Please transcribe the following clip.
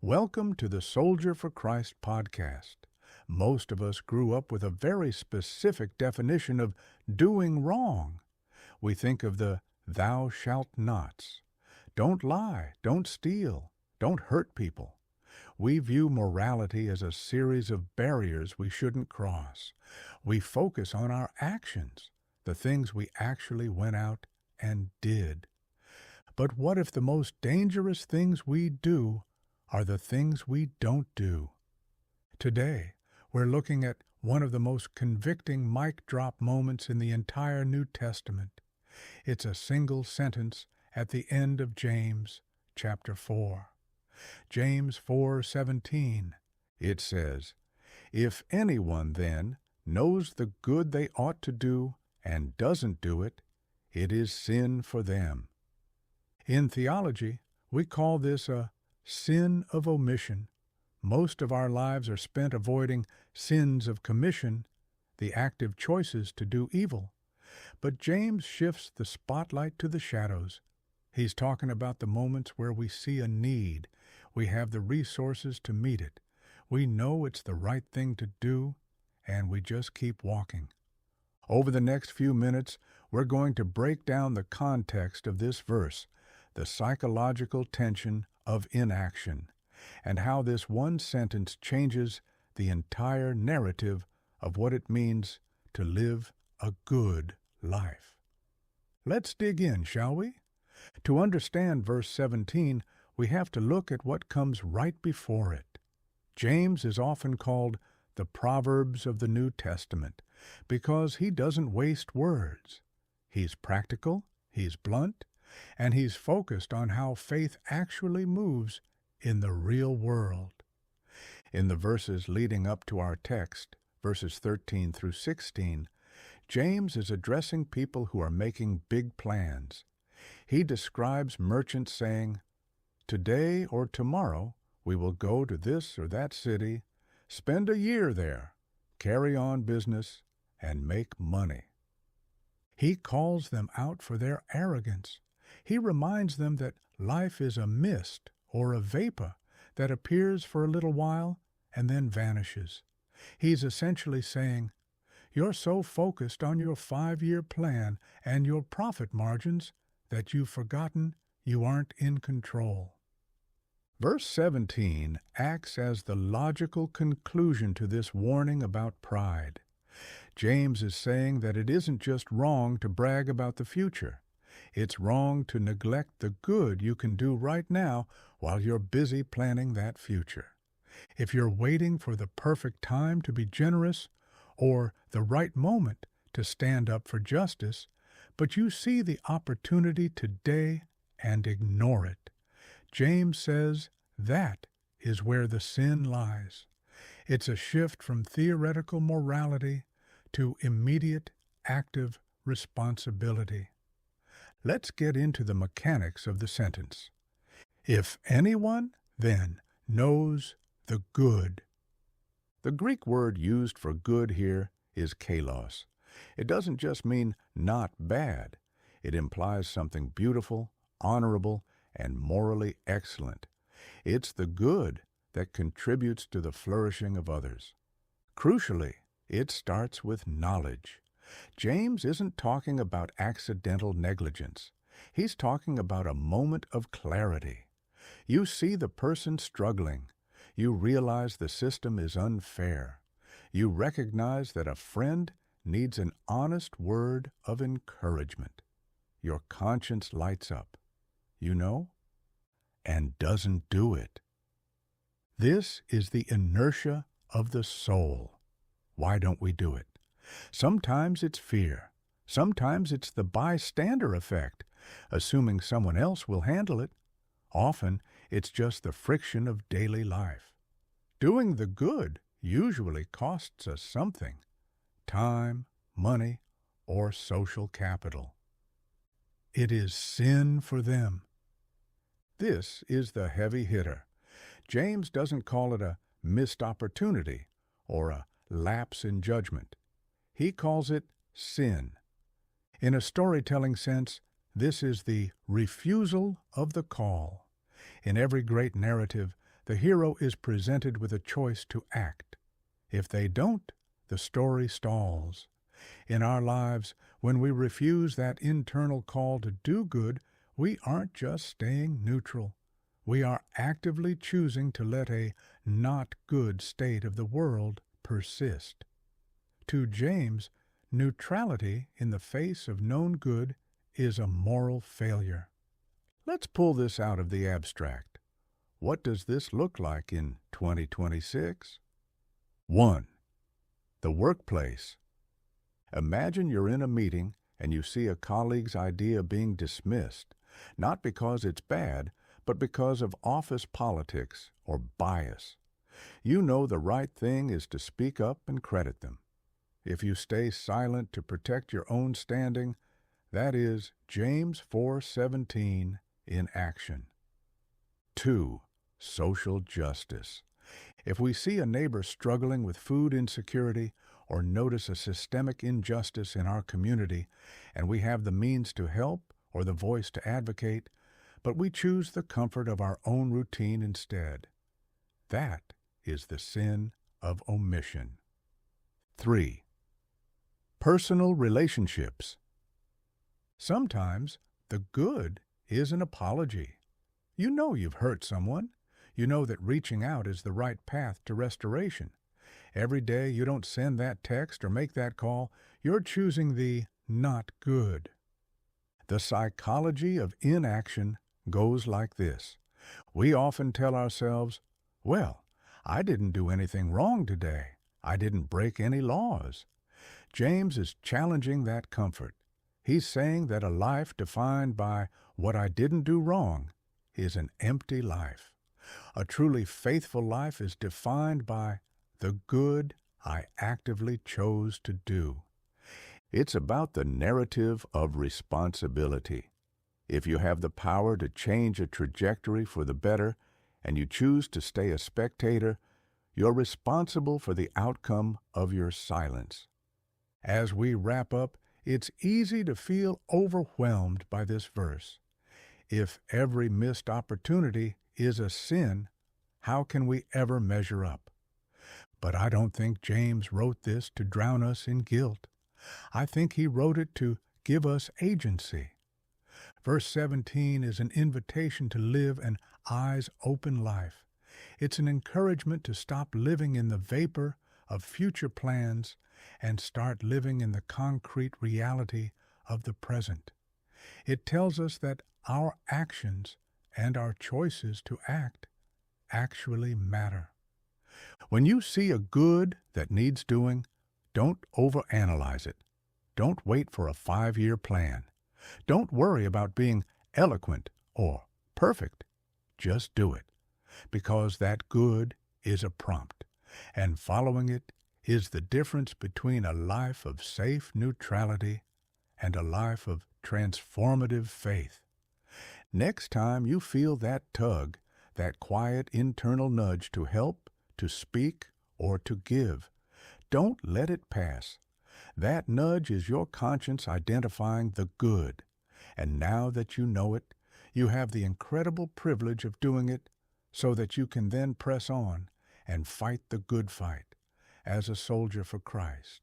Welcome to the Soldier for Christ podcast. Most of us grew up with a very specific definition of doing wrong. We think of the thou shalt nots. Don't lie, don't steal, don't hurt people. We view morality as a series of barriers we shouldn't cross. We focus on our actions, the things we actually went out and did. But what if the most dangerous things we do are the things we don't do? Today, we're looking at one of the most convicting mic drop moments in the entire New Testament. It's a single sentence at the end of James chapter 4. James 4:17, it says, "If anyone then knows the good they ought to do and doesn't do it, it is sin for them." In theology, we call this a sin of omission. Most of our lives are spent avoiding sins of commission, the active choices to do evil. But James shifts the spotlight to the shadows. He's talking about the moments where we see a need, we have the resources to meet it, we know it's the right thing to do, and we just keep walking. Over the next few minutes, we're going to break down the context of this verse, the psychological tension of inaction, and how this one sentence changes the entire narrative of what it means to live a good life. Let's dig in, shall we? To understand verse 17, we have to look at what comes right before it. James is often called the Proverbs of the New Testament because he doesn't waste words. He's practical, he's blunt, and he's focused on how faith actually moves in the real world. In the verses leading up to our text, verses 13 through 16, James is addressing people who are making big plans. He describes merchants saying, "Today or tomorrow we will go to this or that city, spend a year there, carry on business, and make money." He calls them out for their arrogance. He reminds them that life is a mist or a vapor that appears for a little while and then vanishes. He's essentially saying, you're so focused on your 5-year plan and your profit margins that you've forgotten you aren't in control. Verse 17 acts as the logical conclusion to this warning about pride. James is saying that it isn't just wrong to brag about the future. It's wrong to neglect the good you can do right now while you're busy planning that future. If you're waiting for the perfect time to be generous or the right moment to stand up for justice, but you see the opportunity today and ignore it, James says that is where the sin lies. It's a shift from theoretical morality to immediate, active responsibility. Let's get into the mechanics of the sentence. If anyone, then, knows the good. The Greek word used for good here is kalos. It doesn't just mean not bad. It implies something beautiful, honorable, and morally excellent. It's the good that contributes to the flourishing of others. Crucially, it starts with knowledge. James isn't talking about accidental negligence. He's talking about a moment of clarity. You see the person struggling. You realize the system is unfair. You recognize that a friend needs an honest word of encouragement. Your conscience lights up, and doesn't do it. This is the inertia of the soul. Why don't we do it? Sometimes it's fear. Sometimes it's the bystander effect, assuming someone else will handle it. Often it's just the friction of daily life. Doing the good usually costs us something: time, money, or social capital. It is sin for them. This is the heavy hitter. James doesn't call it a missed opportunity or a lapse in judgment. He calls it sin. In a storytelling sense, this is the refusal of the call. In every great narrative, the hero is presented with a choice to act. If they don't, the story stalls. In our lives, when we refuse that internal call to do good, we aren't just staying neutral. We are actively choosing to let a not good state of the world persist. To James, neutrality in the face of known good is a moral failure. Let's pull this out of the abstract. What does this look like in 2026? 1. The workplace. Imagine you're in a meeting and you see a colleague's idea being dismissed, not because it's bad, but because of office politics or bias. You know the right thing is to speak up and credit them. If you stay silent to protect your own standing, that is James 4:17 in action. 2. Social justice. If we see a neighbor struggling with food insecurity or notice a systemic injustice in our community, and we have the means to help or the voice to advocate, but we choose the comfort of our own routine instead, that is the sin of omission. 3. Personal relationships. Sometimes the good is an apology. You know you've hurt someone. You know that reaching out is the right path to restoration. Every day you don't send that text or make that call, you're choosing the not good. The psychology of inaction goes like this. We often tell ourselves, well, I didn't do anything wrong today. I didn't break any laws. James is challenging that comfort. He's saying that a life defined by what I didn't do wrong is an empty life. A truly faithful life is defined by the good I actively chose to do. It's about the narrative of responsibility. If you have the power to change a trajectory for the better and you choose to stay a spectator, you're responsible for the outcome of your silence. As we wrap up, it's easy to feel overwhelmed by this verse. If every missed opportunity is a sin, how can we ever measure up? But I don't think James wrote this to drown us in guilt. I think he wrote it to give us agency. Verse 17 is an invitation to live an eyes-open life. It's an encouragement to stop living in the vapor of future plans and start living in the concrete reality of the present. It tells us that our actions and our choices to act actually matter. When you see a good that needs doing, don't overanalyze it. Don't wait for a 5-year plan. Don't worry about being eloquent or perfect. Just do it, because that good is a prompt, and following it is the difference between a life of safe neutrality and a life of transformative faith. Next time you feel that tug, that quiet internal nudge to help, to speak, or to give, don't let it pass. That nudge is your conscience identifying the good, and now that you know it, you have the incredible privilege of doing it so that you can then press on and fight the good fight as a soldier for Christ.